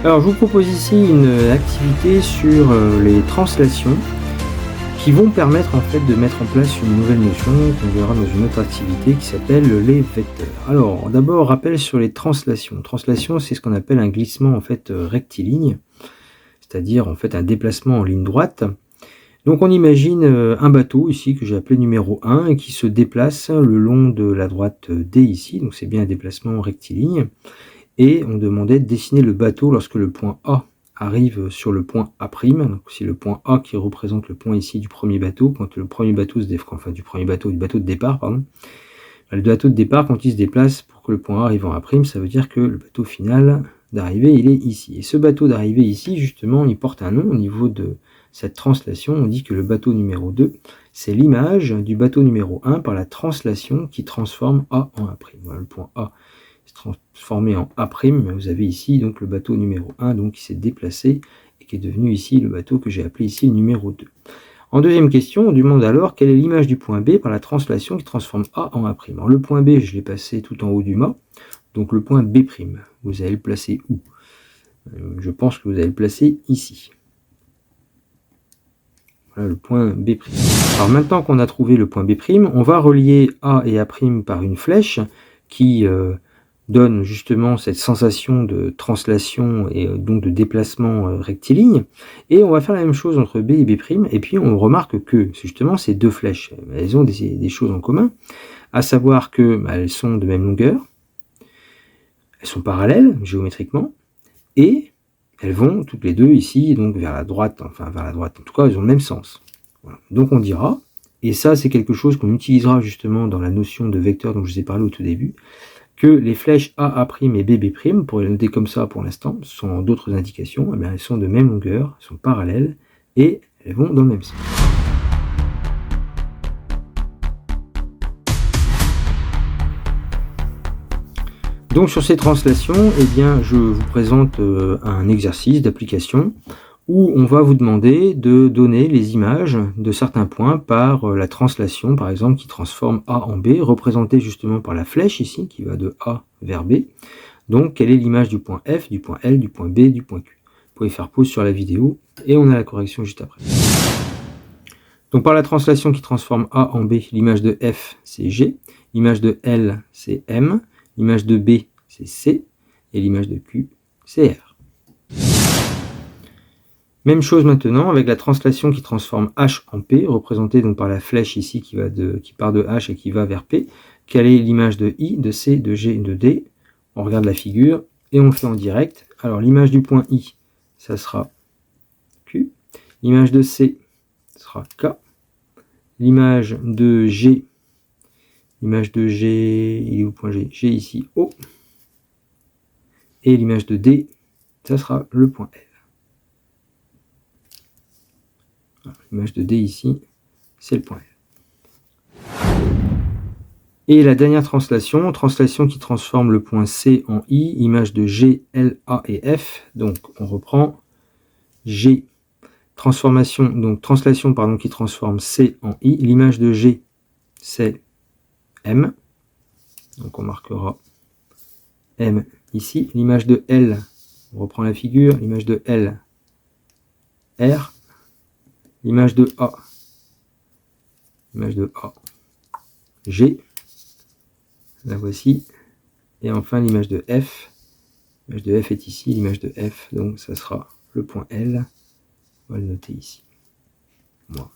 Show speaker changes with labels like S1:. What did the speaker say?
S1: Alors je vous propose ici une activité sur les translations qui vont permettre en fait de mettre en place une nouvelle notion qu'on verra dans une autre activité qui s'appelle les vecteurs. Alors d'abord rappel sur les translations. Translation, c'est ce qu'on appelle un glissement en fait rectiligne, c'est-à-dire en fait un déplacement en ligne droite. Donc on imagine un bateau ici que j'ai appelé numéro 1 et qui se déplace le long de la droite D ici, donc c'est bien un déplacement rectiligne. Et on demandait de dessiner le bateau lorsque le point A arrive sur le point A', donc c'est le point A qui représente le point ici du premier bateau, quand le premier bateau se déplace, enfin du bateau de départ, pardon. Le bateau de départ, quand il se déplace pour que le point A arrive en A', ça veut dire que le bateau final d'arrivée, il est ici. Et ce bateau d'arrivée ici, justement, il porte un nom au niveau de cette translation. On dit que le bateau numéro 2, c'est l'image du bateau numéro 1 par la translation qui transforme A en A'. Voilà, le point A s'est transformé en A', mais vous avez ici donc le bateau numéro 1 donc, qui s'est déplacé et qui est devenu ici le bateau que j'ai appelé ici le numéro 2. En deuxième question, on demande alors quelle est l'image du point B par la translation qui transforme A en A'. Alors le point B, je l'ai passé tout en haut du mât, donc le point B', vous allez le placer où? Je pense que vous allez le placer ici. Voilà le point B'. Alors maintenant qu'on a trouvé le point B', on va relier A et A' par une flèche qui donne justement cette sensation de translation et donc de déplacement rectiligne. Et on va faire la même chose entre B et B', et puis on remarque que justement ces deux flèches, elles ont des choses en commun, à savoir que elles sont de même longueur, elles sont parallèles géométriquement, et elles vont toutes les deux ici, donc vers la droite, enfin vers la droite, en tout cas elles ont le même sens. Voilà. Donc on dira, et ça c'est quelque chose qu'on utilisera justement dans la notion de vecteur dont je vous ai parlé au tout début, que les flèches AA' et BB', pour les noter comme ça pour l'instant, sont d'autres indications, eh bien, elles sont de même longueur, elles sont parallèles, et elles vont dans le même sens. Donc sur ces translations, eh bien, je vous présente un exercice d'application où on va vous demander de donner les images de certains points par la translation, par exemple, qui transforme A en B, représentée justement par la flèche ici, qui va de A vers B. Donc, quelle est l'image du point F, du point L, du point B, du point Q? Vous pouvez faire pause sur la vidéo, et on a la correction juste après. Donc, par la translation qui transforme A en B, l'image de F, c'est G, l'image de L, c'est M, l'image de B, c'est C, et l'image de Q, c'est R. Même chose maintenant avec la translation qui transforme H en P, représentée donc par la flèche ici qui part de H et qui va vers P. Quelle est l'image de I, de C, de G, de D? On regarde la figure et on le fait en direct. Alors l'image du point I, ça sera Q. L'image de C sera K. L'image de G, il est où le point G? G ici, O. Et l'image de D, ça sera le point L. L'image de D ici, c'est le point L. Et la dernière translation qui transforme le point C en I, image de G, L, A et F. Donc on reprend G, translation qui transforme C en I. L'image de G, c'est M. Donc on marquera M ici. L'image de L, on reprend la figure, l'image de L, R. L'image de A, G, la voici, et enfin l'image de F, l'image de F est ici, l'image de F, donc ça sera le point L, on va le noter ici. Voilà.